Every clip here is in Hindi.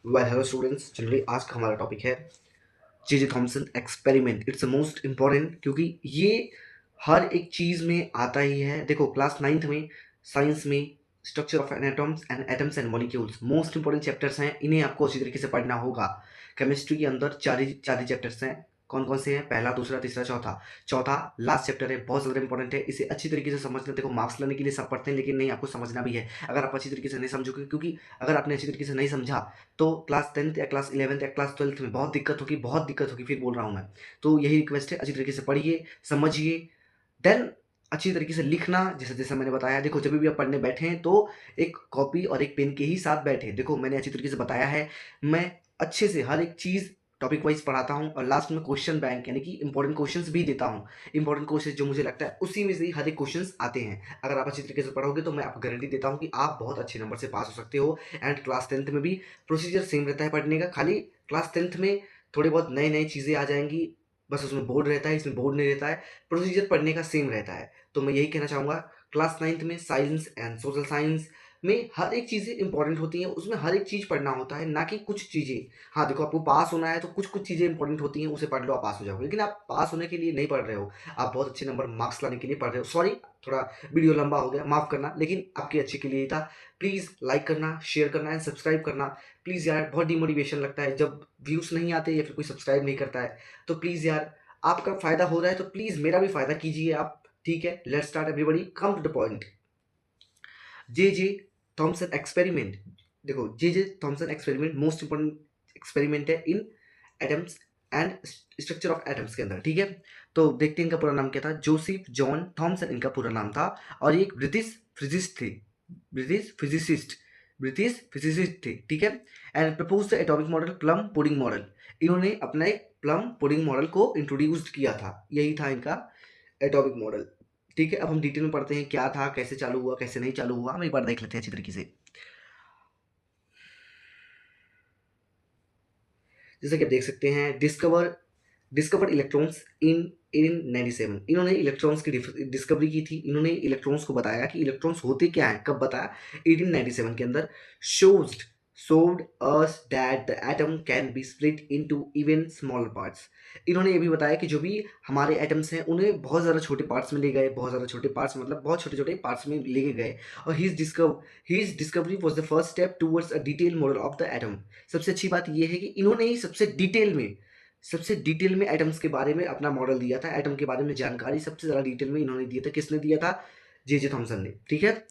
वेल हेलो स्टूडेंट्स, चलिए आज का हमारा टॉपिक है जे Thomson experiment. It's the most important क्योंकि ये हर एक चीज़ में आता ही है। देखो क्लास नाइन्थ में साइंस में structure of atoms and atoms and molecules most important chapters हैं, इन्हें आपको अच्छी तरीके से पढ़ना होगा। केमिस्ट्री के अंदर चार ही चैप्टर्स हैं। कौन कौन से हैं? पहला, दूसरा, तीसरा, चौथा। चौथा लास्ट चैप्टर है, बहुत ज़्यादा इंपॉर्टेंट है। इसे अच्छी तरीके से समझना। देखो मार्क्स लाने के लिए सब पढ़ते हैं, लेकिन नहीं, आपको समझना भी है। अगर आप अच्छी तरीके से नहीं समझोगे, क्योंकि अगर आपने अच्छी तरीके से नहीं समझा तो क्लास 10th या क्लास 11th या क्लास 12th में बहुत दिक्कत होगी, फिर बोल रहा हूँ मैं। तो यही रिक्वेस्ट है, अच्छी तरीके से पढ़िए, समझिए, देन अच्छी तरीके से लिखना। जैसे जैसे मैंने बताया, देखो जब भी आप पढ़ने बैठे हैं तो एक कॉपी और एक पेन के ही साथ बैठे। देखो मैंने अच्छी तरीके से बताया है, मैं अच्छे से हर एक चीज़ टॉपिक वाइज पढ़ाता हूँ और लास्ट में क्वेश्चन बैंक यानी कि इंपॉर्टेंट क्वेश्चंस भी देता हूँ। इंपॉर्टेंट क्वेश्चन जो मुझे लगता है उसी में से ही हर एक क्वेश्चंस आते हैं। अगर आप अच्छी तरीके से पढ़ोगे तो मैं आपको गारंटी देता हूँ कि आप बहुत अच्छे नंबर से पास हो सकते हो। एंड क्लास 10th में भी प्रोसीजर सेम रहता है पढ़ने का, खाली क्लास 10th में थोड़ी बहुत नई नई चीज़ें आ जाएंगी, बस उसमें बोर्ड रहता है, इसमें बोर्ड नहीं रहता है। प्रोसीजर पढ़ने का सेम रहता है। तो मैं यही कहना चाहूँगा, क्लास 9th में साइंस एंड सोशल साइंस में हर एक चीज़ें इंपॉर्टेंट होती हैं, उसमें हर एक चीज़ पढ़ना होता है, ना कि कुछ चीज़ें। हाँ, देखो आपको पास होना है तो कुछ-कुछ चीज़ें इंपॉर्टेंट होती हैं, उसे पढ़ लो, आप पास हो जाओगे। लेकिन आप पास होने के लिए नहीं पढ़ रहे हो, आप बहुत अच्छे नंबर मार्क्स लाने के लिए पढ़ रहे हो। सॉरी, थोड़ा वीडियो लंबा हो गया, माफ़ करना, लेकिन आपके अच्छे के लिए ही था। प्लीज़ लाइक करना, शेयर करना एंड सब्सक्राइब करना। प्लीज़ यार, बहुत डिमोटिवेशन लगता है जब व्यूज़ नहीं आते या फिर कोई सब्सक्राइब नहीं करता है। तो प्लीज़ यार, आपका फ़ायदा हो रहा है तो प्लीज़ मेरा भी फ़ायदा कीजिए आप, ठीक है? Let's start everybody, come to the point. J Thomson experiment. देखो J Thomson experiment most important experiment है in atoms and structure of atoms के अंदर, ठीक है? तो देखते हैं इनका पूरा नाम क्या था। जोसेफ जॉन थॉमसन इनका पूरा नाम था और ये एक ब्रिटिश फिजिसिस्ट थे। ब्रिटिश फिजिसिस्ट ब्रिटिश फिजिसिस्ट थे, ठीक है? And propose the atomic model plum pudding model. इन्होंने अपना एक प्लम पुडिंग मॉडल को इंट्रोड्यूस किया था, यही था इनका एटॉमिक मॉडल। ठीक है, अब हम डिटेल में पढ़ते हैं क्या था, कैसे चालू हुआ, कैसे नहीं चालू हुआ, हम एक बार देख लेते हैं अच्छी तरीके से। जैसे कि आप देख सकते हैं, डिस्कवर इलेक्ट्रॉन्स इन 1897। इन्होंने इलेक्ट्रॉन्स की डिस्कवरी की थी। इन्होंने इलेक्ट्रॉन्स को बताया कि इलेक्ट्रॉन्स होते क्या हैं, कब बताया? 1897 के अंदर। शोज्ड showed us that the atom can be split into even smaller parts। इन्होंने ये भी बताया कि जो भी हमारे एटम्स हैं उन्हें बहुत ज़्यादा छोटे पार्ट्स में ले गए। बहुत ज़्यादा छोटे पार्ट्स मतलब बहुत छोटे छोटे पार्ट्स में लेके गए। और his discovery was the first step towards a detailed model of the atom। सबसे अच्छी बात ये है कि इन्होंने ही सबसे डिटेल में एटम्स के बारे में अपना मॉडल दिया था। एटम के बारे में जानकारी सबसे ज़्यादा डिटेल में इन्होंने दिया था। किसने दिया था? जे थॉमसन ने, ठीक है?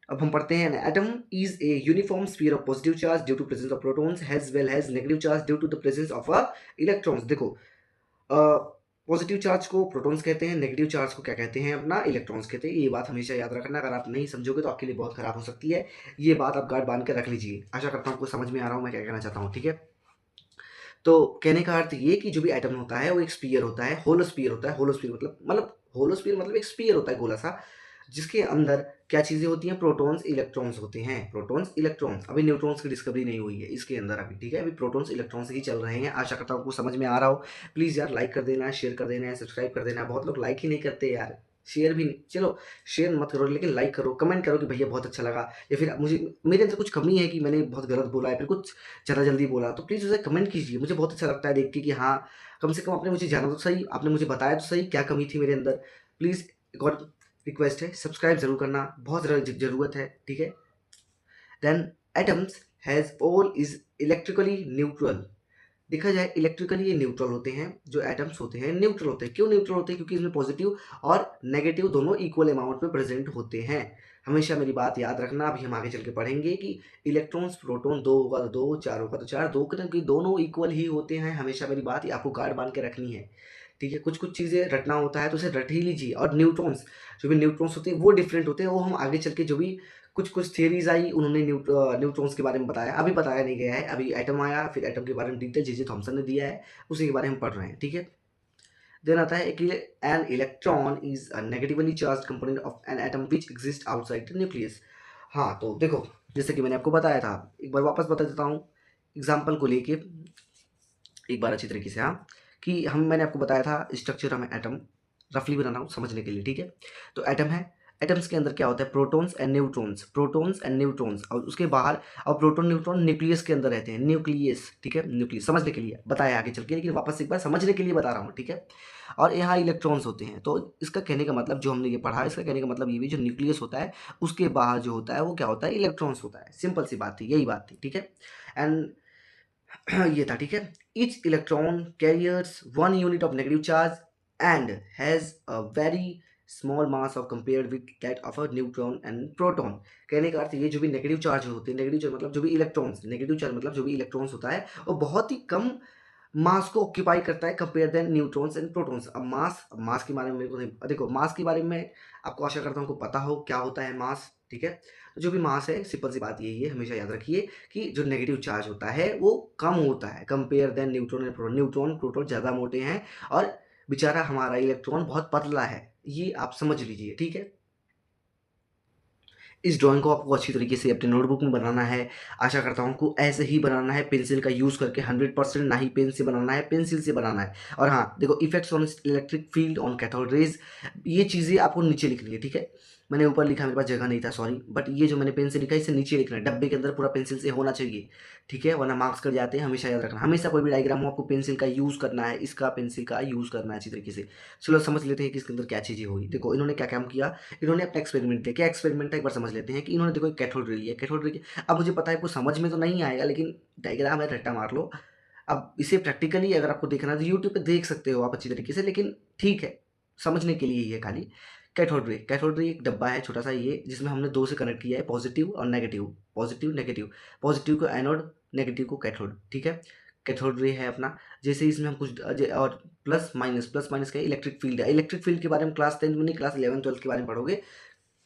अब हम पढ़ते हैं, atom is a uniform sphere of positive charge due to presence of protons as well as negative charge due to the presence of electrons. देखो पॉजिटिव चार्ज को प्रोटॉन्स कहते हैं, नेगेटिव चार्ज को क्या कहते हैं? अपना इलेक्ट्रॉन्स कहते हैं। ये बात हमेशा याद रखना, अगर आप नहीं समझोगे तो आपके लिए बहुत खराब हो सकती है। ये बात आप गार्ड बांध कर रख लीजिए। आशा करता हूँ आपको समझ में आ रहा हूँ मैं क्या कहना चाहता हूँ, ठीक है? तो कहने का अर्थ ये कि जो भी एटम होता है वो एक स्फीयर होता है, होलो स्फीयर होता है। होलो स्फीयर मतलब होलो स्फीयर मतलब एक स्फीयर होता है गोला सा, जिसके अंदर क्या चीज़ें होती हैं? प्रोटॉन्स, इलेक्ट्रॉन्स होते हैं। Protons, electrons. अभी न्यूट्रॉन्स की डिस्कवरी नहीं हुई है इसके अंदर अभी, ठीक है? अभी प्रोटॉन्स, इलेक्ट्रॉन्स ही चल रहे हैं। आशा करता हूँ आपको समझ में आ रहा हो। प्लीज़ यार लाइक कर देना है, शेयर कर देना है, सब्सक्राइब कर देना है। बहुत लोग लाइक ही नहीं करते यार, शेयर भी नहीं। चलो शेयर मत करो लेकिन लाइक करो, कमेंट करो कि भैया बहुत अच्छा लगा, या फिर मुझे मेरे अंदर कुछ कमी है कि मैंने बहुत गलत बोला है, फिर कुछ ज़्यादा जल्दी बोला, तो प्लीज़ उसे कमेंट कीजिए। मुझे बहुत अच्छा लगता है देख के कि हाँ, कम से कम आपने मुझे जाना तो सही, आपने मुझे बताया तो सही क्या कमी थी मेरे अंदर। प्लीज़ एक और रिक्वेस्ट है, सब्सक्राइब ज़रूर करना, बहुत ज़्यादा ज़रूरत है, ठीक है? Then atoms has all is electrically neutral. देखा जाए इलेक्ट्रिकली ये न्यूट्रल होते हैं। जो एटम्स होते हैं न्यूट्रल होते हैं। क्यों न्यूट्रल होते हैं? क्योंकि इसमें पॉजिटिव और नेगेटिव दोनों इक्वल अमाउंट में प्रेजेंट होते हैं। हमेशा मेरी बात याद रखना। अभी हम आगे चल के पढ़ेंगे कि इलेक्ट्रॉन्स प्रोटॉन दो होगा तो दो, चार होगा तो चार, दो के दोनों इक्वल ही होते हैं। हमेशा मेरी बात ये आपको गार्ड बांध के रखनी है, ठीक है? कुछ कुछ चीज़ें रटना होता है तो उसे रट ही लीजिए। और न्यूट्रॉन्स, जो भी न्यूट्रॉन्स होते हैं वो डिफरेंट होते हैं। वो हम आगे चल के जो भी कुछ कुछ थियरीज आई उन्होंने न्यूट्रॉन्स के बारे में बताया, अभी बताया नहीं गया है। अभी एटम आया, फिर एटम के बारे में डिटेल जे थॉमसन ने दिया है, उसी के बारे में पढ़ रहे हैं, ठीक है? देन आता है कि an electron is a negatively charge component of an atom which exist outside the nucleus. हाँ, तो देखो जैसे कि मैंने आपको बताया था, एक बार वापस बता देता हूँ एग्जाम्पल को लेके एक बार अच्छी तरीके से। हाँ, कि मैंने आपको बताया था स्ट्रक्चर ऑफ एटम, रफली बता रहा हूँ समझने के लिए, ठीक है? तो एटम है, एटम्स के अंदर क्या होता है, protons and neutrons, protons and neutrons, और उसके बाहर और प्रोटॉन न्यूट्रॉन न्यूक्लियस के अंदर रहते हैं, न्यूक्लियस, ठीक है, न्यूक्लियस समझने के लिए बताया आगे चल के, लेकिन वापस एक बार समझने के लिए बता रहा हूँ, ठीक है। और यहाँ इलेक्ट्रॉन्स होते हैं, तो इसका कहने का मतलब जो हमने ये पढ़ा, इसका कहने का मतलब ये भी, जो न्यूक्लियस होता है उसके बाहर जो होता है वो क्या होता है, इलेक्ट्रॉन्स होता है। सिंपल सी बात थी, यही बात थी, ठीक है। एंड ये था, ठीक है। Each electron carriers one unit of negative charge and has a very small mass of compared with that of a neutron and proton. कहने का अर्थ ये, जो भी नेगेटिव चार्ज होते हैं, नेगेटिव चार्ज मतलब जो भी इलेक्ट्रॉन्स, नेगेटिव चार्ज मतलब जो भी इलेक्ट्रॉन्स होता है वो बहुत ही कम मास को ऑक्यूपाई करता है compare than neutrons and protons. अब मास के बारे में मेरे को देखो, मास के बारे में आपको आशा करता हूँ को पता हो क्या होता है मास, ठीक है। तो जो भी मास है, सिंपल सी बात यही है, हमेशा याद रखिए कि जो नेगेटिव चार्ज होता है वो कम होता है compare than neutron and proton. Neutron proton ज़्यादा मोटे हैं और बेचारा हमारा इलेक्ट्रॉन बहुत पतला है, ये आप समझ लीजिए, ठीक है। इस ड्राइंग को आपको अच्छी तरीके से अपने नोटबुक में बनाना है। आशा करता हूँ को ऐसे ही बनाना है, पेंसिल का यूज़ करके 100%, ना ही पेन से बनाना है, पेंसिल से बनाना है। और हाँ देखो, effects on electric field on cathode rays, ये चीज़ें आपको नीचे लिखनी है, ठीक है। मैंने ऊपर लिखा, मेरे पास जगह नहीं था, सॉरी, बट ये जो मैंने पेन से लिखा है इसे नीचे लिखना है, डब्बे के अंदर पूरा पेंसिल से होना चाहिए, ठीक है, वरना मार्क्स कट जाते हैं। हमेशा याद रखना, हमेशा कोई भी डायग्राम हो आपको पेंसिल का यूज़ करना है, इसका पेंसिल का यूज़ करना है अच्छी तरीके से। चलो समझ लेते हैं कि इसके अंदर क्या चीज़ें होगी। देखो इन्होंने क्या काम किया, इन्होंने अपना एक्सपेरिमेंट किया। क्या एक्सपेरिमेंट है एक बार समझ लेते हैं कि इन्होंने देखो एक कैथोड रे लिया, कैथोड रे, अब मुझे पता है आपको समझ में तो नहीं आएगा, लेकिन डायग्राम है, रट्टा मार लो। अब इसे प्रैक्टिकली अगर आपको देखना है तो यूट्यूब पे देख सकते हो आप अच्छी तरीके से, लेकिन ठीक है, समझने के लिए ही है खाली। कैथोड रे, कैथोड रे एक डब्बा है छोटा सा ये, जिसमें हमने दो से कनेक्ट किया है, पॉजिटिव और नेगेटिव, पॉजिटिव नेगेटिव, पॉजिटिव को एनोड, नेगेटिव को कैथोड, ठीक है। कैथोड रे है अपना। जैसे इसमें हम कुछ और प्लस माइनस का इलेक्ट्रिक फील्ड है। इलेक्ट्रिक फील्ड के बारे में क्लास 10 में नहीं, क्लास 11 12 के बारे में पढ़ोगे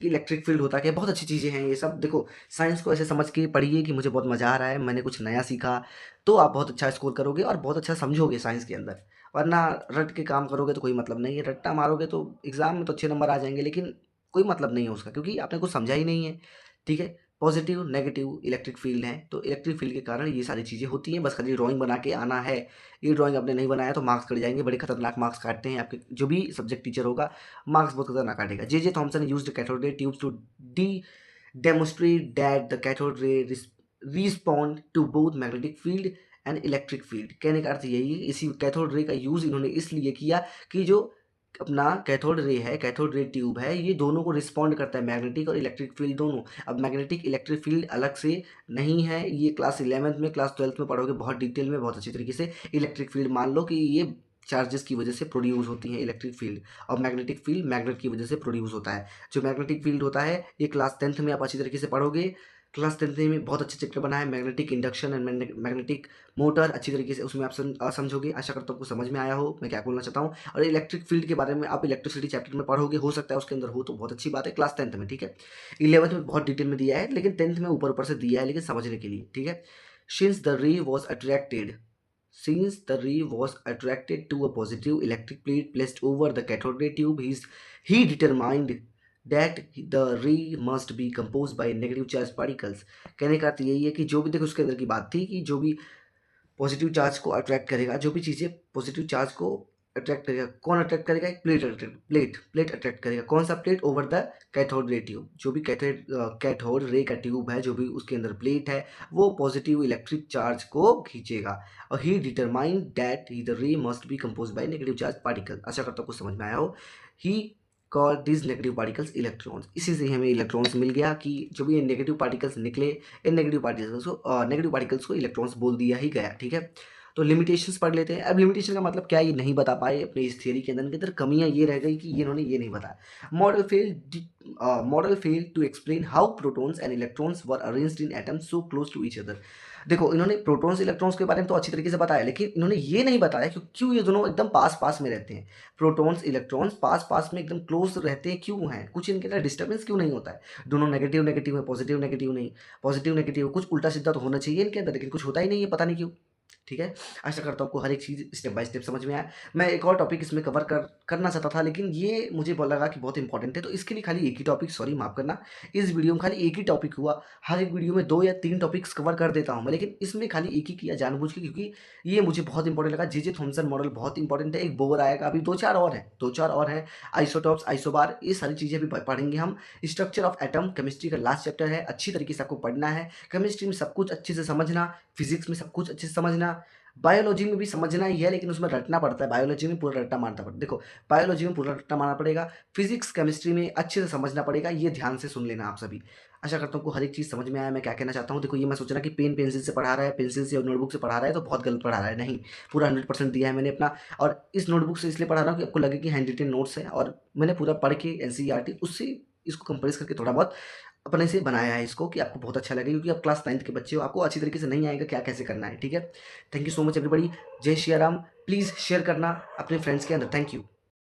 कि इलेक्ट्रिक फील्ड होता क्या है। बहुत अच्छी चीज़ें हैं ये सब। देखो साइंस को ऐसे समझ के पढ़िए कि मुझे बहुत मज़ा आ रहा है, मैंने कुछ नया सीखा, तो आप बहुत अच्छा स्कोर करोगे और बहुत अच्छा समझोगे साइंस के अंदर। वरना रट के काम करोगे तो कोई मतलब नहीं है, रट्टा मारोगे तो एग्ज़ाम में तो अच्छे नंबर आ जाएंगे, लेकिन कोई मतलब नहीं है उसका, क्योंकि आपने कुछ समझा ही नहीं है, ठीक है। पॉजिटिव नेगेटिव इलेक्ट्रिक फील्ड है, तो इलेक्ट्रिक फील्ड के कारण ये सारी चीज़ें होती हैं, बस खाली ड्राइंग बना के आना है। ये ड्राइंग आपने नहीं बनाया तो मार्क्स कट जाएंगे, बड़े खतरनाक मार्क्स काटते हैं आपके जो भी सब्जेक्ट टीचर होगा, मार्क्स बहुत खतरनाक काटेगा। J Thomson used cathode ray tubes to de demonstrate that the cathode ray respond to both magnetic field and electric field. कहने का अर्थ यही है, इसी कैथोड रे का यूज़ इन्होंने इसलिए किया कि जो अपना कैथोड रे है, कैथोड रे ट्यूब है, ये दोनों को रिस्पॉन्ड करता है, मैग्नेटिक और इलेक्ट्रिक फील्ड दोनों। अब मैग्नेटिक इलेक्ट्रिक फील्ड अलग से नहीं है, ये क्लास 11th में, क्लास 12th में पढ़ोगे बहुत डिटेल में, बहुत अच्छी तरीके से। इलेक्ट्रिक फील्ड मान लो कि ये चार्जेस की वजह से प्रोड्यूस होती है इलेक्ट्रिक फील्ड, और मैग्नेटिक फील्ड मैग्नेट की वजह से प्रोड्यूस होता है। जो मैग्नेटिक फील्ड होता है ये क्लास 10th में आप अच्छी तरीके से पढ़ोगे। क्लास 10th में बहुत अच्छे चैप्टर बना है, magnetic induction and magnetic motor, अच्छी तरीके से उसमें आप समझोगे। आशा करता हूँ आपको समझ में आया हो मैं क्या बोलना चाहता हूँ। और इलेक्ट्रिक फील्ड के बारे में आप इलेक्ट्रिसिटी चैप्टर में पढ़ोगे, हो सकता है उसके अंदर हो तो बहुत अच्छी बात है, क्लास 10th में, ठीक है। 11th में बहुत डिटेल में दिया है, लेकिन 10th में ऊपर ऊपर से दिया है, लेकिन समझने के लिए, ठीक है। सिंस द रे was attracted Since the ray was attracted to a positive electric plate placed over the cathode ray tube, he determined that the ray must be composed by negative charge particles। कहने का अर्थ यही है कि जो भी, देखो उसके अंदर की बात थी कि जो भी पॉजिटिव चार्ज को अट्रैक्ट करेगा, जो भी चीज़ें पॉजिटिव चार्ज को अट्रैक्ट करेगा, कौन अट्रैक्ट करेगा, एक प्लेट अट्रैक्ट करेगा। कौन सा plate, over the cathode ray tube. जो भी कैथोड रे का ट्यूब है, जो भी उसके अंदर प्लेट है, वो पॉजिटिव इलेक्ट्रिक चार्ज को खींचेगा। और he determined that the ray must be compose by negative charge particle. आशा करता हूँ कुछ समझ में आया हो। He call this negative particles electrons. इसी से हमें इलेक्ट्रॉन्स मिल गया कि जो भी ये नेगेटिव पार्टिकल्स निकले, इन नेगेटिव पार्टिकल्स को इलेक्ट्रॉन्स बोल दिया ही गया, ठीक है। तो लिमिटेशंस पढ़ लेते हैं। अब लिमिटेशन का मतलब क्या, ये नहीं बता पाए अपने इस थियरी के अंदर कमियां ये रह गई कि ये इन्होंने ये नहीं बताया। Model fail to explain how protons and electrons were arranged in atoms so close to each other. देखो इन्होंने प्रोटॉन्स इलेक्ट्रॉन्स के बारे में तो अच्छी तरीके से बताया, लेकिन इन्होंने ये नहीं बताया कि क्यों ये दोनों एकदम पास पास में रहते हैं। प्रोटॉन्स इलेक्ट्रॉन्स पास पास में एकदम क्लोज रहते हैं, क्यों हैं, कुछ इनके अंदर डिस्टर्बेंस क्यों नहीं होता है। दोनों नेगेटिव नेगेटिव है, पॉजिटिव नेगेटिव नहीं, पॉजिटिव नेगेटिव कुछ उल्टा सीधा तो होना चाहिए इनके अंदर, लेकिन कुछ होता ही नहीं है, पता नहीं क्यों, ठीक है। आशा करता हूँ आपको हर एक चीज़ स्टेप बाय स्टेप समझ में आया। मैं एक और टॉपिक इसमें कवर करना चाहता था, लेकिन ये मुझे लगा कि बहुत इंपॉर्टेंट है, तो इसके लिए खाली एक ही टॉपिक, सॉरी माफ़ करना, इस वीडियो में खाली एक ही टॉपिक हुआ। हर एक वीडियो में 2 या 3 टॉपिक्स कवर कर देता हूँ मैं, लेकिन इसमें खाली एक ही किया जानबूझ के, क्योंकि ये मुझे बहुत इंपॉर्टेंट लगा। जे थॉम्सन मॉडल बहुत इंपॉर्टेंट है। एक बोर आएगा, अभी 2-4 और हैं, 2-4 और हैं। आइसोटॉप्स, आइसोबार, ये सारी चीज़ें भी पढ़ेंगे हम। स्ट्रक्चर ऑफ एटम केमिस्ट्री का लास्ट चैप्टर है, अच्छी तरीके से आपको पढ़ना है। केमिस्ट्री में सब कुछ अच्छे से समझना, फिजिक्स में सब कुछ अच्छे से समझना, बायोलॉजी में भी समझना ही है, लेकिन उसमें रटना पड़ता है। बायोलॉजी में पूरा रट्टा मारना पड़ता है। देखो, बायोलॉजी में पूरा रट्टा मारना पड़ेगा, फिजिक्स केमिस्ट्री में अच्छे से समझना पड़ेगा। ये ध्यान से सुन लेना आप सभी। आशा करता हूँ आपको हर एक चीज़ समझ में आया मैं क्या कहना चाहता हूँ। देखो, ये मैं सोच रहा कि पेन पेंसिल से पढ़ा रहा है, पेंसिल से और नोटबुक से पढ़ा रहा है तो बहुत गलत पढ़ा रहा है। नहीं, पूरा 100% दिया है मैंने अपना। और इस नोटबुक से इसलिए पढ़ा रहा हूँ कि आपको लगे कि हैंड रिटन नोट्स है, और मैंने पूरा पढ़ के एनसीईआरटी उससे इसको कंपेयर करके थोड़ा बहुत अपने से बनाया है इसको, कि आपको बहुत अच्छा लगे, क्योंकि आप क्लास 9th के बच्चे हो, आपको अच्छी तरीके से नहीं आएगा क्या कैसे करना है। ठीक है। Thank you so much everybody. जय श्री राम। प्लीज़ शेयर करना अपने फ्रेंड्स के अंदर। Thank you.